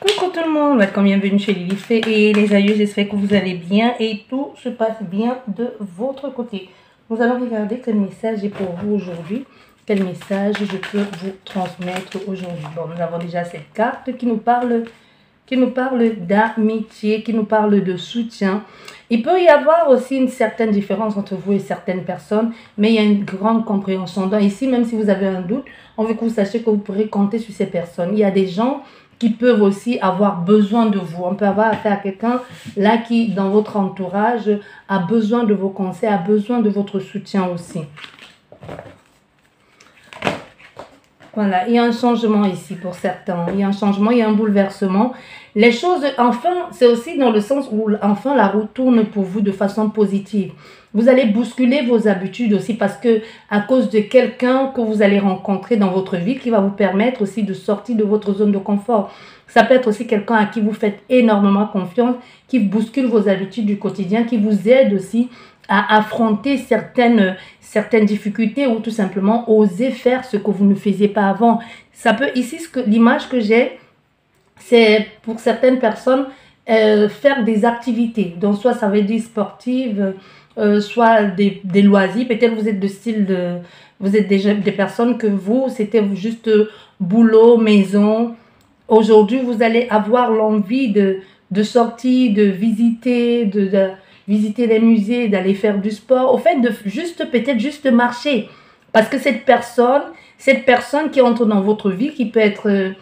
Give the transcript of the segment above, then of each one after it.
Coucou tout le monde, welcome, bienvenue chez Lilith et les aïeux, j'espère que vous allez bien et tout se passe bien de votre côté. Nous allons regarder quel message j'ai pour vous aujourd'hui, quel message je peux vous transmettre aujourd'hui. Bon, nous avons déjà cette carte qui nous parle d'amitié, qui nous parle de soutien. Il peut y avoir aussi une certaine différence entre vous et certaines personnes, mais il y a une grande compréhension. Donc ici, même si vous avez un doute, on veut que vous sachiez que vous pourrez compter sur ces personnes. Il y a des gens qui peuvent aussi avoir besoin de vous. On peut avoir affaire à quelqu'un là qui, dans votre entourage, a besoin de vos conseils, a besoin de votre soutien aussi. Voilà, il y a un changement ici pour certains. Il y a un changement, il y a un bouleversement. Les choses, enfin, c'est aussi dans le sens où, enfin, la roue tourne pour vous de façon positive. Vous allez bousculer vos habitudes aussi parce que, à cause de quelqu'un que vous allez rencontrer dans votre vie qui va vous permettre aussi de sortir de votre zone de confort. Ça peut être aussi quelqu'un à qui vous faites énormément confiance, qui bouscule vos habitudes du quotidien, qui vous aide aussi à affronter certaines difficultés ou tout simplement oser faire ce que vous ne faisiez pas avant. Ça peut, ici, l'image que j'ai, c'est pour certaines personnes faire des activités. Donc, soit ça veut dire sportive, soit des loisirs. Peut-être vous êtes de style de... Vous êtes des personnes que vous, c'était juste boulot, maison. Aujourd'hui, vous allez avoir l'envie de sortir, de visiter, visiter les musées, d'aller faire du sport. Au fait, de juste, peut-être juste marcher. Parce que cette personne qui entre dans votre vie, qui peut être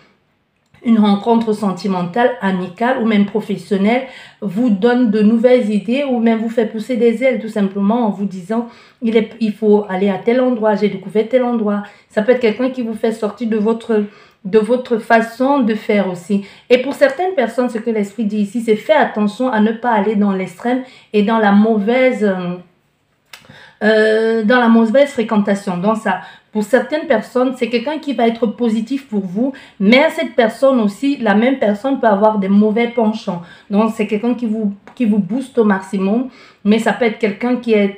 une rencontre sentimentale, amicale ou même professionnelle, vous donne de nouvelles idées ou même vous fait pousser des ailes tout simplement en vous disant il faut aller à tel endroit, j'ai découvert tel endroit. Ça peut être quelqu'un qui vous fait sortir de votre façon de faire aussi. Et pour certaines personnes, ce que l'esprit dit ici, c'est faire attention à ne pas aller dans l'extrême et dans la mauvaise fréquentation. Donc ça, pour certaines personnes, c'est quelqu'un qui va être positif pour vous, mais cette personne aussi, la même personne peut avoir des mauvais penchants. Donc c'est quelqu'un qui vous booste au maximum, mais ça peut être quelqu'un qui est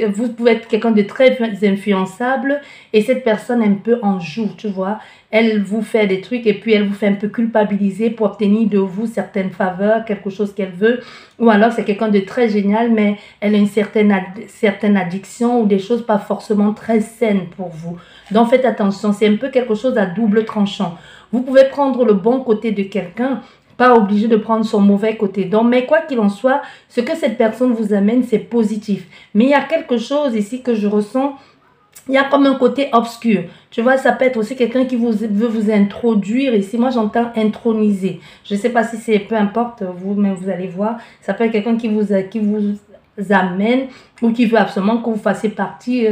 vous pouvez être quelqu'un de très influençable et cette personne un peu en joue, tu vois. Elle vous fait des trucs et puis elle vous fait un peu culpabiliser pour obtenir de vous certaines faveurs, quelque chose qu'elle veut. Ou alors c'est quelqu'un de très génial, mais elle a une certaine addiction ou des choses pas forcément très saines pour vous. Donc faites attention, c'est un peu quelque chose à double tranchant. Vous pouvez prendre le bon côté de quelqu'un, pas obligé de prendre son mauvais côté. Donc, mais quoi qu'il en soit, ce que cette personne vous amène, c'est positif. Mais il y a quelque chose ici que je ressens. Il y a comme un côté obscur. Tu vois, ça peut être aussi quelqu'un qui veut vous introduire. Ici, moi, j'entends introniser. Je ne sais pas si c'est, peu importe, vous-même, vous allez voir. Ça peut être quelqu'un qui vous amène ou qui veut absolument que vous fassiez partie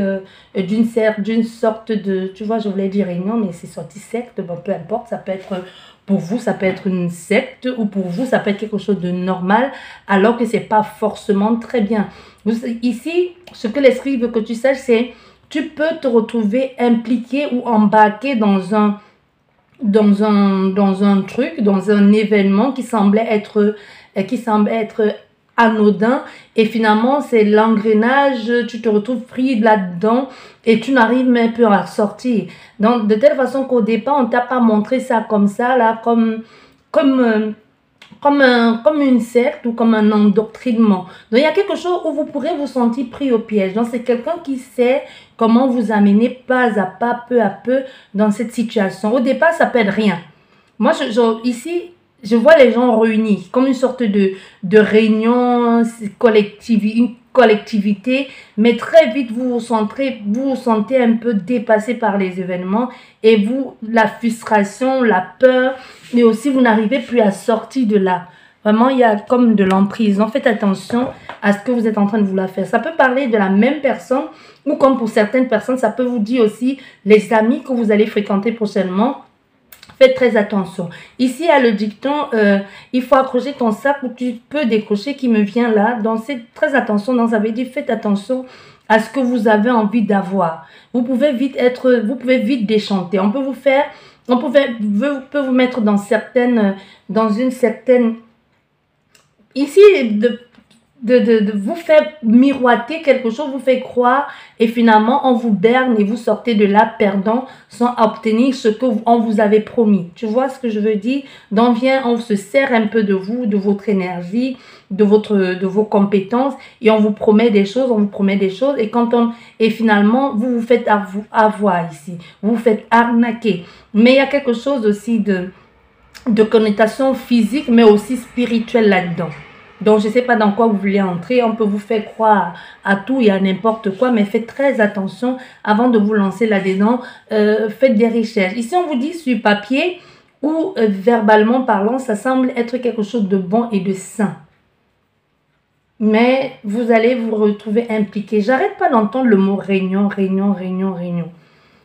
d'une sorte de, tu vois, je voulais dire réunion, mais c'est sorti secte. Bon, peu importe, ça peut être... Pour vous, ça peut être une secte ou pour vous, ça peut être quelque chose de normal alors que ce n'est pas forcément très bien. Ici, ce que l'esprit veut que tu saches, c'est tu peux te retrouver impliqué ou embarqué dans un truc, dans un événement qui semble être anodin et finalement c'est l'engrenage, tu te retrouves pris là-dedans et tu n'arrives même plus à sortir. Donc de telle façon qu'au départ on t'a pas montré ça comme ça là, comme une secte ou comme un endoctrinement. Donc, il y a quelque chose où vous pourrez vous sentir pris au piège. Donc, c'est quelqu'un qui sait comment vous amener pas à pas, peu à peu dans cette situation. Au départ, ça peut être rien. Moi, ici, je vois les gens réunis comme une sorte de réunion collective, une collectivité, mais très vite vous vous sentez un peu dépassé par les événements et la frustration, la peur, mais aussi vous n'arrivez plus à sortir de là. Vraiment, il y a comme de l'emprise. Donc, faites attention à ce que vous êtes en train de vouloir faire. Ça peut parler de la même personne ou comme pour certaines personnes, ça peut vous dire aussi les amis que vous allez fréquenter prochainement. Faites très attention. Ici, il y a le dicton, il faut accrocher ton sac où tu peux décrocher qui me vient là. Donc, c'est très attention. Donc, ça veut dire, faites attention à ce que vous avez envie d'avoir. Vous pouvez vite déchanter. On peut vous mettre dans une certaine... Ici, de vous faire miroiter quelque chose, vous fait croire et finalement on vous berne et vous sortez de là perdant sans obtenir ce qu'on vous avait promis. Tu vois ce que je veux dire? Donc on se sert un peu de vous, de votre énergie, de vos compétences et on vous promet des choses, on vous promet des choses et finalement vous vous faites avoir ici, vous vous faites arnaquer. Mais il y a quelque chose aussi de connotation physique mais aussi spirituelle là-dedans. Donc, je ne sais pas dans quoi vous voulez entrer. On peut vous faire croire à tout et à n'importe quoi, mais faites très attention avant de vous lancer là-dedans. Faites des recherches. Ici, on vous dit sur papier ou verbalement parlant, ça semble être quelque chose de bon et de sain. Mais vous allez vous retrouver impliqué. J'arrête pas d'entendre le mot réunion, réunion, réunion, réunion.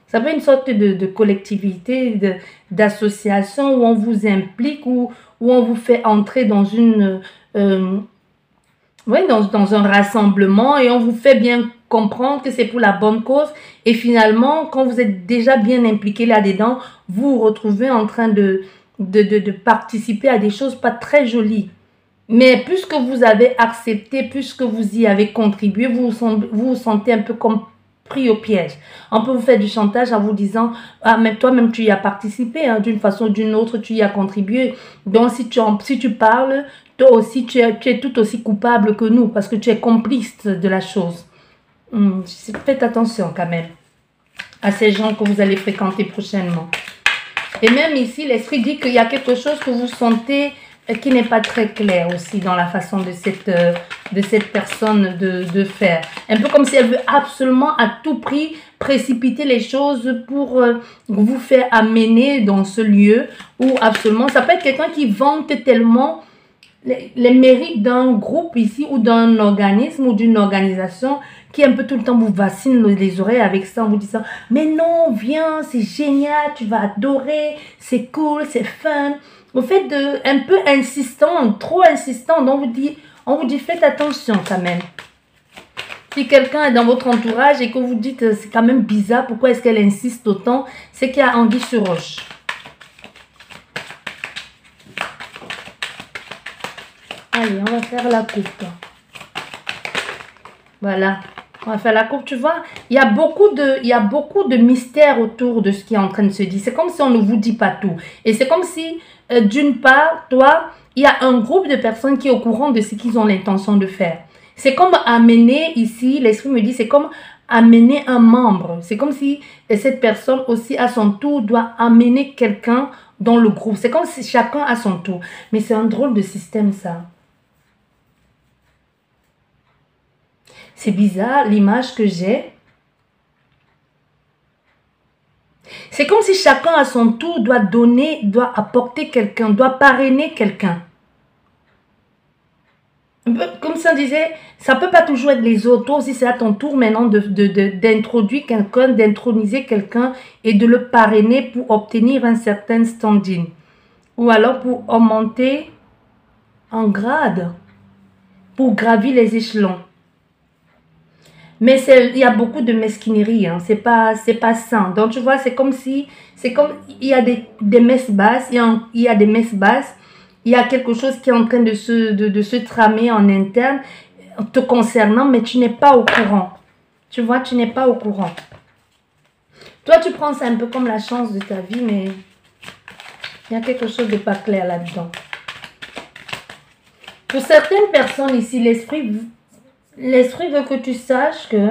Ça peut être une sorte de collectivité, d'association où on vous implique, où on vous fait entrer dans dans un rassemblement et on vous fait bien comprendre que c'est pour la bonne cause. Et finalement, quand vous êtes déjà bien impliqué là-dedans, vous vous retrouvez en train de participer à des choses pas très jolies. Mais puisque vous avez accepté, puisque vous y avez contribué, vous vous sentez un peu comme pris au piège. On peut vous faire du chantage en vous disant « Ah, mais toi-même, tu y as participé, hein, d'une façon ou d'une autre, tu y as contribué. Donc, si tu parles, toi aussi, tu es tout aussi coupable que nous parce que tu es complice de la chose. Faites attention quand même à ces gens que vous allez fréquenter prochainement. Et même ici, l'esprit dit qu'il y a quelque chose que vous sentez qui n'est pas très clair aussi dans la façon de cette personne de faire. Un peu comme si elle veut absolument à tout prix précipiter les choses pour vous faire amener dans ce lieu où absolument, ça peut être quelqu'un qui vante tellement les mérites d'un groupe ici ou d'un organisme ou d'une organisation qui un peu tout le temps vous vaccine les oreilles avec ça en vous disant « Mais non, viens, c'est génial, tu vas adorer, c'est cool, c'est fun ». Vous faites un peu insistant, trop insistant. Donc on vous dit faites attention quand même. Si quelqu'un est dans votre entourage et que vous dites c'est quand même bizarre, pourquoi est-ce qu'elle insiste autant, c'est qu'il y a anguille sur roche. Allez, on va faire la coupe. Voilà. On va faire la coupe, tu vois. Il y a beaucoup de mystères autour de ce qui est en train de se dire. C'est comme si on ne vous dit pas tout. Et c'est comme si, d'une part, toi, il y a un groupe de personnes qui est au courant de ce qu'ils ont l'intention de faire. C'est comme amener ici, l'esprit me dit, c'est comme amener un membre. C'est comme si cette personne aussi, à son tour, doit amener quelqu'un dans le groupe. C'est comme si chacun à son tour. Mais c'est un drôle de système, ça. C'est bizarre, l'image que j'ai. C'est comme si chacun à son tour doit donner, doit apporter quelqu'un, doit parrainer quelqu'un. Comme ça on disait, ça ne peut pas toujours être les autres. Toi aussi, c'est à ton tour maintenant d'introduire quelqu'un, d'introniser quelqu'un et de le parrainer pour obtenir un certain standing. Ou alors pour augmenter en grade, pour gravir les échelons. Mais il y a beaucoup de mesquinerie, hein. C'est pas sain. Donc tu vois, c'est comme il y a des messes basses, il y a des messes basses, il y a quelque chose qui est en train de se tramer en interne te concernant, mais tu n'es pas au courant. Tu vois, tu n'es pas au courant. Toi, tu prends ça un peu comme la chance de ta vie, mais il y a quelque chose de pas clair là-dedans. Pour certaines personnes ici, l'esprit veut que tu saches que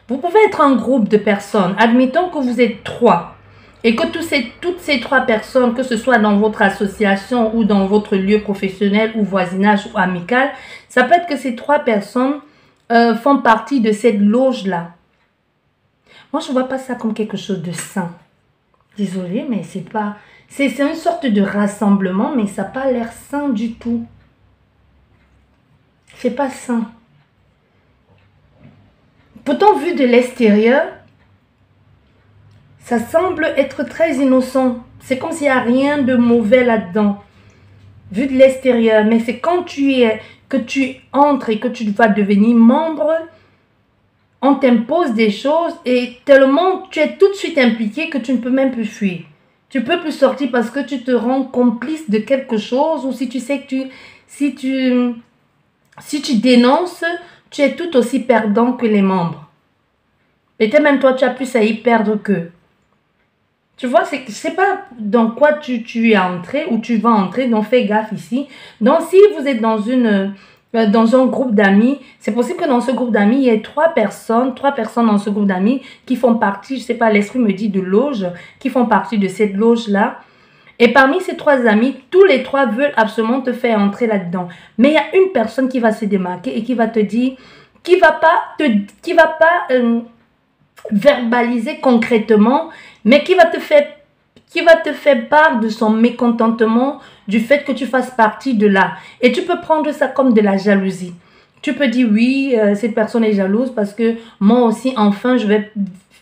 vous pouvez être un groupe de personnes. Admettons que vous êtes 3 et que toutes ces 3 personnes, que ce soit dans votre association ou dans votre lieu professionnel ou voisinage ou amical, ça peut être que ces 3 personnes font partie de cette loge-là. Moi, je ne vois pas ça comme quelque chose de sain. Désolée, mais c'est pas... C'est une sorte de rassemblement, mais ça n'a pas l'air sain du tout. C'est pas sain. Pourtant, vu de l'extérieur, ça semble être très innocent. C'est comme s'il n'y a rien de mauvais là-dedans. Vu de l'extérieur. Mais c'est quand que tu entres et que tu vas devenir membre, on t'impose des choses et tellement tu es tout de suite impliqué que tu ne peux même plus fuir. Tu ne peux plus sortir parce que tu te rends complice de quelque chose ou si tu sais que Si tu dénonces, tu es tout aussi perdant que les membres. Peut-être même toi, tu as plus à y perdre qu'eux. Tu vois, c'est pas dans quoi tu es entré ou tu vas entrer, donc fais gaffe ici. Donc, si vous êtes dans un groupe d'amis, c'est possible que dans ce groupe d'amis, il y ait trois personnes dans ce groupe d'amis qui font partie, je sais pas, l'esprit me dit de loge, qui font partie de cette loge-là. Et parmi ces trois amis, tous les trois veulent absolument te faire entrer là-dedans. Mais il y a une personne qui va se démarquer et qui va te dire, qui va pas verbaliser concrètement, mais qui va te faire part de son mécontentement du fait que tu fasses partie de là. Et tu peux prendre ça comme de la jalousie. Tu peux dire oui, cette personne est jalouse parce que moi aussi, enfin, je vais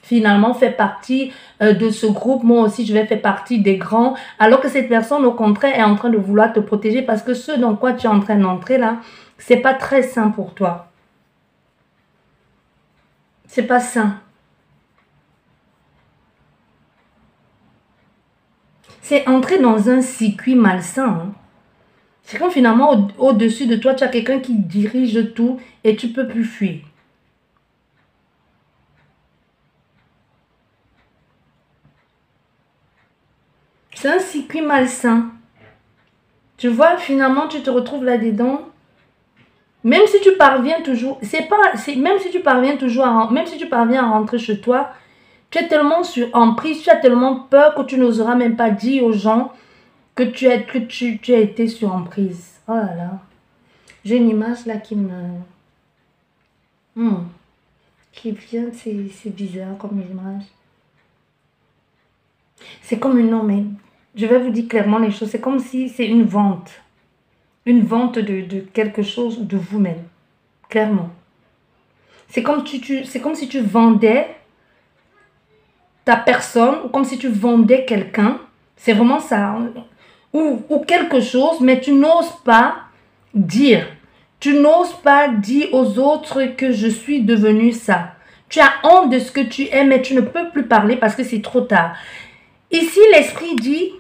finalement faire partie de ce groupe. Moi aussi, je vais faire partie des grands. Alors que cette personne, au contraire, est en train de vouloir te protéger parce que ce dans quoi tu es en train d'entrer là, c'est pas très sain pour toi. C'est pas sain. C'est entrer dans un circuit malsain. Hein. C'est quand finalement, au-dessus de toi, tu as quelqu'un qui dirige tout et tu ne peux plus fuir. C'est un circuit malsain. Tu vois, finalement, tu te retrouves là-dedans. Même si tu parviens toujours, même si tu parviens toujours même si tu parviens à rentrer chez toi, tu es tellement sur emprise, tu as tellement peur que tu n'oseras même pas dire aux gens que tu as été sur emprise. Oh là là. J'ai une image là qui me... qui vient, c'est bizarre comme image. C'est comme une... Non, mais je vais vous dire clairement les choses. C'est comme si c'est une vente. Une vente de quelque chose de vous-même. Clairement. C'est comme, c'est comme si tu vendais ta personne ou comme si tu vendais quelqu'un. C'est vraiment ça. Ou quelque chose, mais tu n'oses pas dire. Tu n'oses pas dire aux autres que je suis devenu ça. Tu as honte de ce que tu es, mais tu ne peux plus parler parce que c'est trop tard. Ici, l'esprit dit,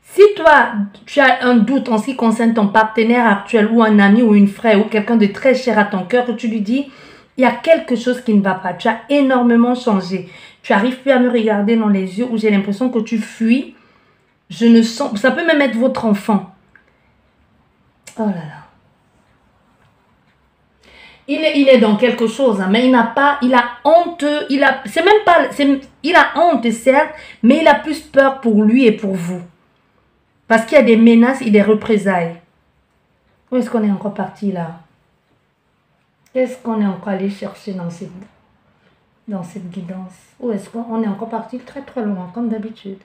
si toi, tu as un doute en ce qui concerne ton partenaire actuel ou un ami ou une frère ou quelqu'un de très cher à ton cœur, que tu lui dis, il y a quelque chose qui ne va pas. Tu as énormément changé. Tu n'arrives plus à me regarder dans les yeux où j'ai l'impression que tu fuis. Je ne sens... Ça peut même être votre enfant. Oh là là. Il est dans quelque chose, hein, mais il n'a pas... Il a honte. C'est même pas... Il a honte, certes, mais il a plus peur pour lui et pour vous. Parce qu'il y a des menaces et des représailles. Où est-ce qu'on est encore parti là? Qu'est-ce qu'on est encore allé chercher dans cette guidance? Où est-ce qu'on est encore parti très très loin, comme d'habitude?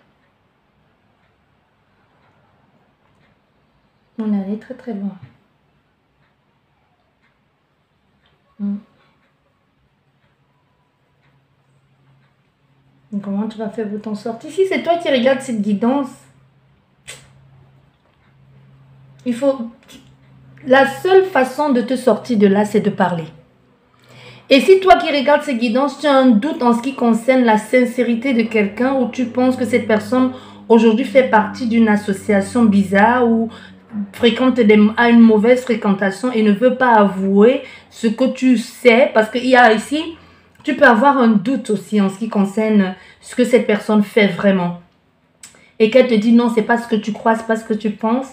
On est allé très très loin. Comment tu vas faire pour t'en sortir? Si c'est toi qui regardes cette guidance, il faut... La seule façon de te sortir de là, c'est de parler. Et si toi qui regardes ces guidances, tu as un doute en ce qui concerne la sincérité de quelqu'un ou tu penses que cette personne aujourd'hui fait partie d'une association bizarre ou a une mauvaise fréquentation et ne veut pas avouer ce que tu sais, parce qu'il y a ici, tu peux avoir un doute aussi en ce qui concerne ce que cette personne fait vraiment. Et qu'elle te dit non, c'est pas ce que tu crois, c'est pas ce que tu penses.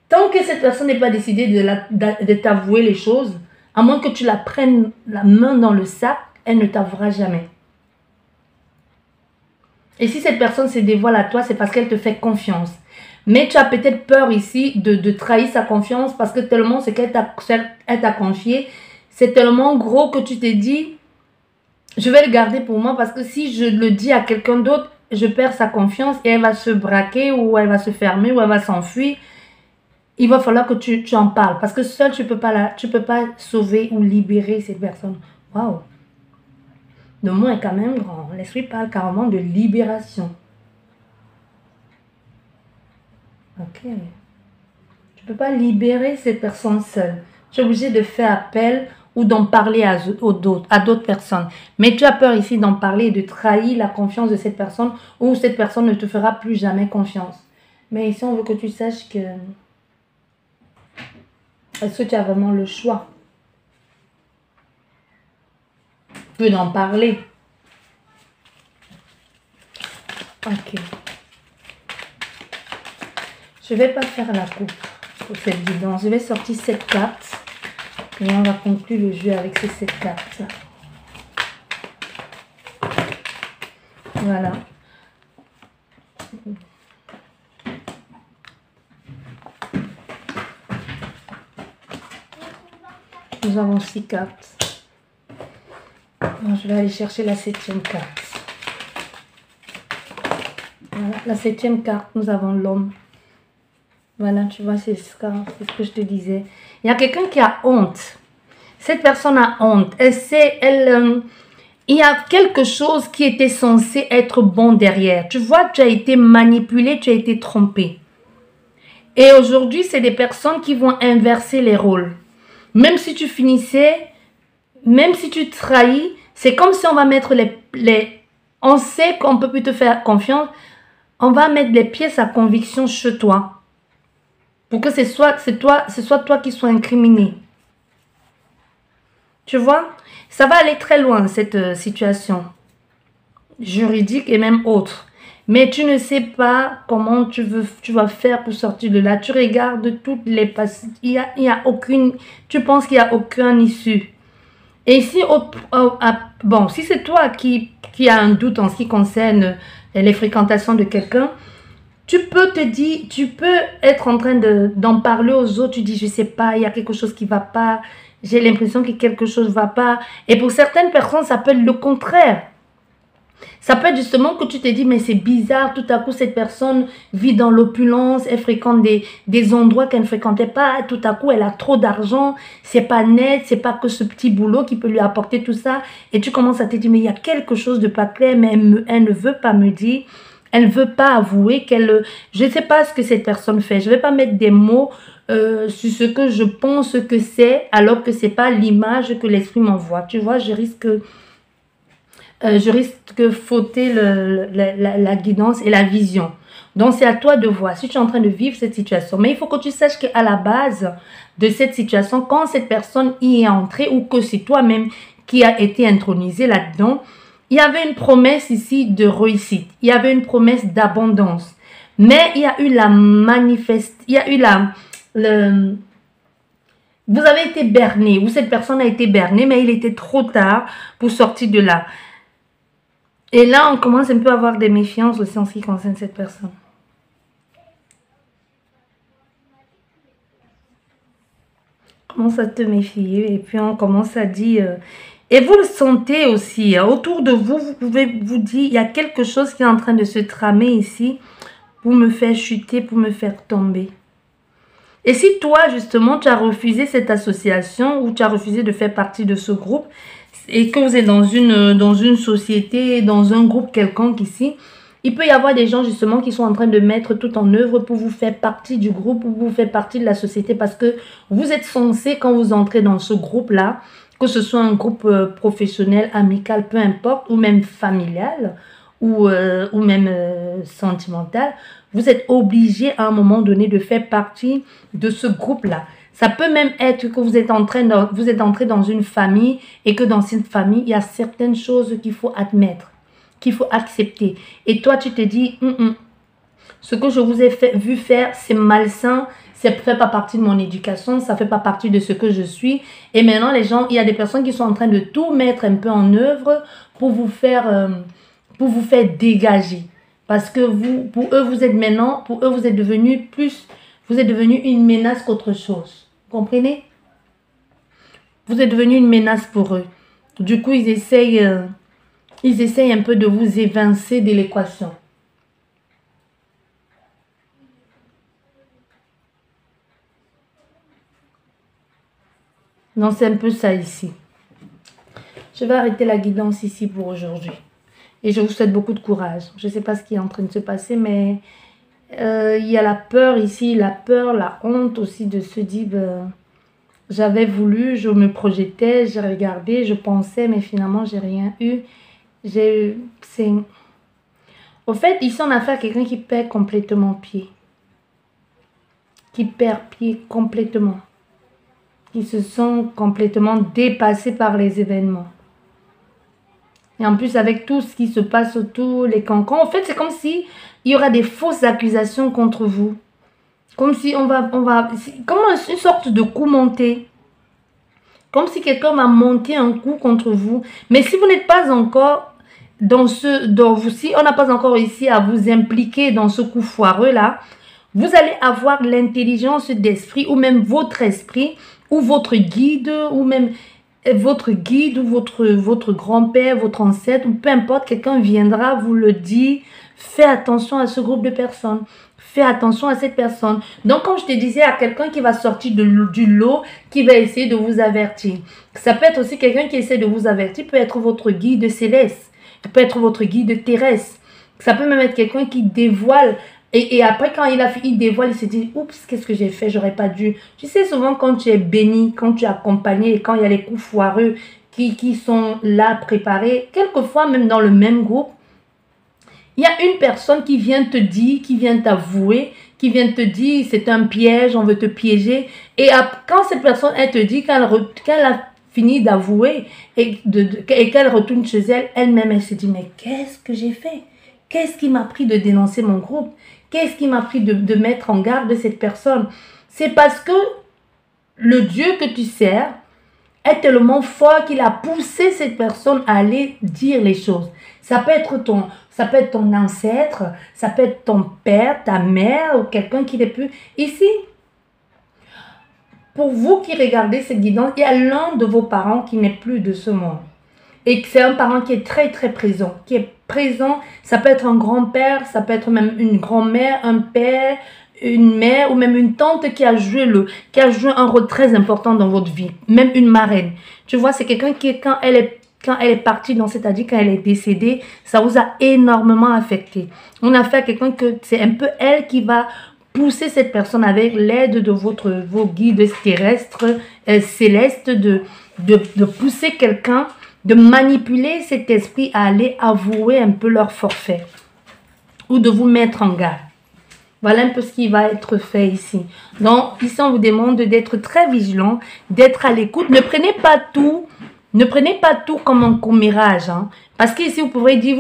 Tant que cette personne n'est pas décidée de t'avouer les choses, à moins que tu la prennes la main dans le sac, elle ne t'avouera jamais. Et si cette personne se dévoile à toi, c'est parce qu'elle te fait confiance. Mais tu as peut-être peur ici de trahir sa confiance parce que tellement ce qu'elle t'a confié, c'est tellement gros que tu te dis, je vais le garder pour moi parce que si je le dis à quelqu'un d'autre, je perds sa confiance et elle va se braquer ou elle va se fermer ou elle va s'enfuir. Il va falloir que tu en parles parce que seul tu peux pas sauver ou libérer cette personne. Waouh! Le mot est quand même grand. L'esprit parle carrément de libération. Ok. Tu ne peux pas libérer cette personne seule. Tu es obligé de faire appel ou d'en parler à d'autres personnes. Mais tu as peur ici d'en parler et de trahir la confiance de cette personne ou cette personne ne te fera plus jamais confiance. Mais ici, on veut que tu saches que Est-ce que tu as vraiment le choix? Tu peux en parler. Ok. Je vais pas faire la coupe pour cette guidance. Je vais sortir cette carte. Et on va conclure le jeu avec ces 7 cartes. Voilà. Nous avons 6 cartes. Bon, je vais aller chercher la 7e carte. Voilà, la 7e carte, nous avons l'homme. Voilà, tu vois, c'est ce que je te disais. Il y a quelqu'un qui a honte. Cette personne a honte. Il y a quelque chose qui était censé être bon derrière. Tu vois, tu as été manipulé, tu as été trompé. Et aujourd'hui, c'est des personnes qui vont inverser les rôles. Même si tu finissais, même si tu trahis, c'est comme si on va mettre on sait qu'on peut plus te faire confiance. On va mettre les pièces à conviction chez toi. Pour que ce soit toi qui sois incriminé. Tu vois, ça va aller très loin, cette situation juridique et même autre. Mais tu ne sais pas comment tu vas faire pour sortir de là. Tu regardes toutes les il y a aucune, tu penses qu'il n'y a aucune issue. Et si, bon, si c'est toi qui a un doute en ce qui concerne les fréquentations de quelqu'un, tu peux être en train d'en parler aux autres. Tu dis, je sais pas, il y a quelque chose qui va pas. J'ai l'impression que quelque chose ne va pas. Et pour certaines personnes, ça peut être le contraire. Ça peut être justement que tu te dis, mais c'est bizarre, tout à coup, cette personne vit dans l'opulence, elle fréquente des endroits qu'elle ne fréquentait pas, tout à coup, elle a trop d'argent, c'est pas net, c'est pas que ce petit boulot qui peut lui apporter tout ça. Et tu commences à te dire, mais il y a quelque chose de pas clair, mais elle ne veut pas me dire, elle ne veut pas avouer qu'elle... Je ne sais pas ce que cette personne fait, je ne vais pas mettre des mots sur ce que je pense que c'est, alors que ce n'est pas l'image que l'esprit m'envoie. Tu vois, je risque de fauter la guidance et la vision. Donc, c'est à toi de voir si tu es en train de vivre cette situation. Mais il faut que tu saches qu'à la base de cette situation, quand cette personne y est entrée ou que c'est toi-même qui a été intronisé là-dedans, il y avait une promesse ici de réussite. Il y avait une promesse d'abondance. Mais il y a eu vous avez été berné, ou cette personne a été bernée, mais il était trop tard pour sortir de là. Et là, on commence un peu à avoir des méfiances aussi en ce qui concerne cette personne. On commence à te méfier et puis on commence à dire... et vous le sentez aussi, hein, autour de vous, vous pouvez vous dire, il y a quelque chose qui est en train de se tramer ici pour me faire chuter, pour me faire tomber. Et si toi, justement, tu as refusé cette association ou tu as refusé de faire partie de ce groupe et que vous êtes dans une société, dans un groupe quelconque ici, il peut y avoir des gens justement qui sont en train de mettre tout en œuvre pour vous faire partie du groupe, pour vous faire partie de la société parce que vous êtes censé, quand vous entrez dans ce groupe-là, que ce soit un groupe professionnel, amical, peu importe, ou même familial, ou même sentimental, vous êtes obligé à un moment donné de faire partie de ce groupe-là. Ça peut même être que vous êtes entré dans une famille et que dans cette famille, il y a certaines choses qu'il faut admettre, qu'il faut accepter. Et toi, tu te dis, ce que je vous ai vu faire, c'est malsain, ça ne fait pas partie de mon éducation, ça ne fait pas partie de ce que je suis. Et maintenant, les gens, il y a des personnes qui sont en train de tout mettre un peu en œuvre pour vous faire dégager. Parce que pour eux, vous êtes devenu une menace qu'autre chose. Vous comprenez? Vous êtes devenu une menace pour eux. Du coup, ils essayent un peu de vous évincer de l'équation. Non, c'est un peu ça ici. Je vais arrêter la guidance ici pour aujourd'hui. Et je vous souhaite beaucoup de courage. Je ne sais pas ce qui est en train de se passer, mais il y a la peur ici, la peur, la honte aussi de se dire, j'avais voulu, je me projetais, j'ai regardé, je pensais, mais finalement, j'ai rien eu. Au fait, ici, on a affaire à quelqu'un qui perd complètement pied. Qui perd pied complètement. qui se sont complètement dépassés par les événements. Et en plus, avec tout ce qui se passe autour, les cancans, en fait, c'est comme si il y aura des fausses accusations contre vous. Comme si comme une sorte de coup monté. Comme si quelqu'un va monter un coup contre vous. Mais si vous n'êtes pas encore si on n'a pas encore réussi à vous impliquer dans ce coup foireux là, vous allez avoir l'intelligence d'esprit ou même votre esprit ou votre guide ou même votre grand-père, votre ancêtre ou peu importe, quelqu'un viendra vous le dire. Fais attention à ce groupe de personnes. Fais attention à cette personne. Donc, comme je te disais, à quelqu'un qui va sortir du lot, qui va essayer de vous avertir. Ça peut être aussi quelqu'un qui essaie de vous avertir, peut être votre guide céleste, peut être votre guide terrestre. Ça peut même être quelqu'un qui dévoile. Et après, quand il dévoile, il se dit, oups, qu'est-ce que j'ai fait, j'aurais pas dû. Tu sais, souvent, quand tu es béni, quand tu es accompagné, et quand il y a les coups foireux qui sont là, préparés, quelquefois, même dans le même groupe, il y a une personne qui vient te dire, qui vient t'avouer, qui vient te dire c'est un piège, on veut te piéger. Et quand cette personne, elle te dit qu'elle a fini d'avouer et qu'elle retourne chez elle, elle-même, elle se dit mais qu'est-ce que j'ai fait? Qu'est-ce qui m'a pris de dénoncer mon groupe? Qu'est-ce qui m'a pris de mettre en garde de cette personne? C'est parce que le Dieu que tu sers est tellement fort qu'il a poussé cette personne à aller dire les choses. Ça peut être ton ancêtre, ça peut être ton père, ta mère ou quelqu'un qui n'est plus ici. Pour vous qui regardez cette guidance, il y a l'un de vos parents qui n'est plus de ce monde. Et c'est un parent qui est très très présent, qui est présent. Ça peut être un grand-père, ça peut être même une grand-mère, un père, une mère ou même une tante qui a joué un rôle très important dans votre vie, même une marraine. Tu vois, c'est quelqu'un qui, quand elle est partie, donc c'est-à-dire quand elle est décédée, ça vous a énormément affecté. On a fait à quelqu'un que c'est un peu elle qui va pousser cette personne avec l'aide de vos guides terrestres, célestes, de pousser quelqu'un, de manipuler cet esprit à aller avouer un peu leur forfait ou de vous mettre en garde. Voilà un peu ce qui va être fait ici. Donc, ici, on vous demande d'être très vigilant, d'être à l'écoute. Ne prenez pas tout comme un commérage. Hein. Parce qu'ici, vous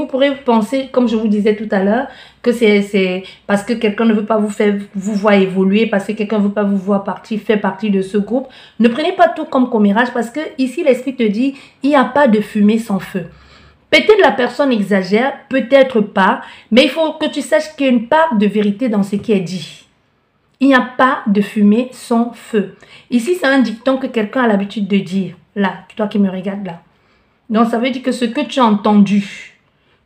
pourrez penser, comme je vous disais tout à l'heure, que c'est parce que quelqu'un ne veut pas vous voir évoluer, parce que quelqu'un ne veut pas vous voir faire partie de ce groupe. Ne prenez pas tout comme commérage parce que ici, l'esprit te dit, il n'y a pas de fumée sans feu. Peut-être la personne exagère, peut-être pas, mais il faut que tu saches qu'il y a une part de vérité dans ce qui est dit. Il n'y a pas de fumée sans feu. Ici, c'est un dicton que quelqu'un a l'habitude de dire. Là, toi qui me regardes là. Donc, ça veut dire que ce que tu as entendu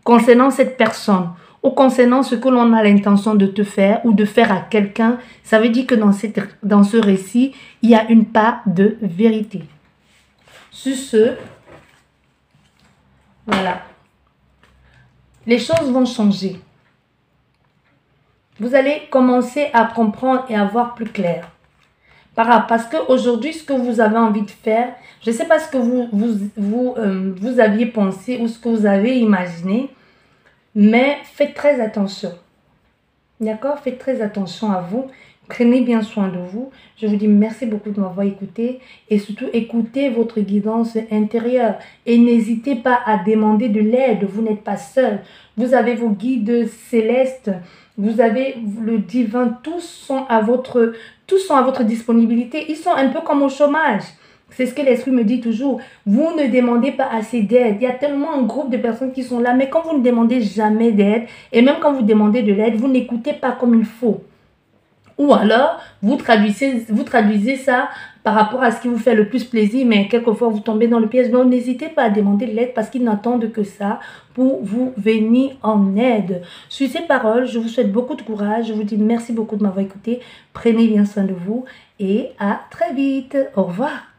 concernant cette personne ou concernant ce que l'on a l'intention de te faire ou de faire à quelqu'un, ça veut dire que dans ce récit, il y a une part de vérité. Sur ce, voilà. Les choses vont changer. Vous allez commencer à comprendre et à voir plus clair. Parce qu'aujourd'hui, ce que vous avez envie de faire, je ne sais pas ce que vous aviez pensé ou ce que vous avez imaginé, mais faites très attention. D'accord? Faites très attention à vous. Prenez bien soin de vous. Je vous dis merci beaucoup de m'avoir écouté et surtout écoutez votre guidance intérieure et n'hésitez pas à demander de l'aide. Vous n'êtes pas seul. Vous avez vos guides célestes, vous avez le divin, tous sont à votre disponibilité. Ils sont un peu comme au chômage. C'est ce que l'esprit me dit toujours. Vous ne demandez pas assez d'aide. Il y a tellement un groupe de personnes qui sont là, mais quand vous ne demandez jamais d'aide, et même quand vous demandez de l'aide, vous n'écoutez pas comme il faut. Ou alors, vous traduisez ça par rapport à ce qui vous fait le plus plaisir, mais quelquefois vous tombez dans le piège. Donc, n'hésitez pas à demander de l'aide parce qu'ils n'attendent que ça pour vous venir en aide. Sur ces paroles, je vous souhaite beaucoup de courage. Je vous dis merci beaucoup de m'avoir écouté. Prenez bien soin de vous et à très vite. Au revoir.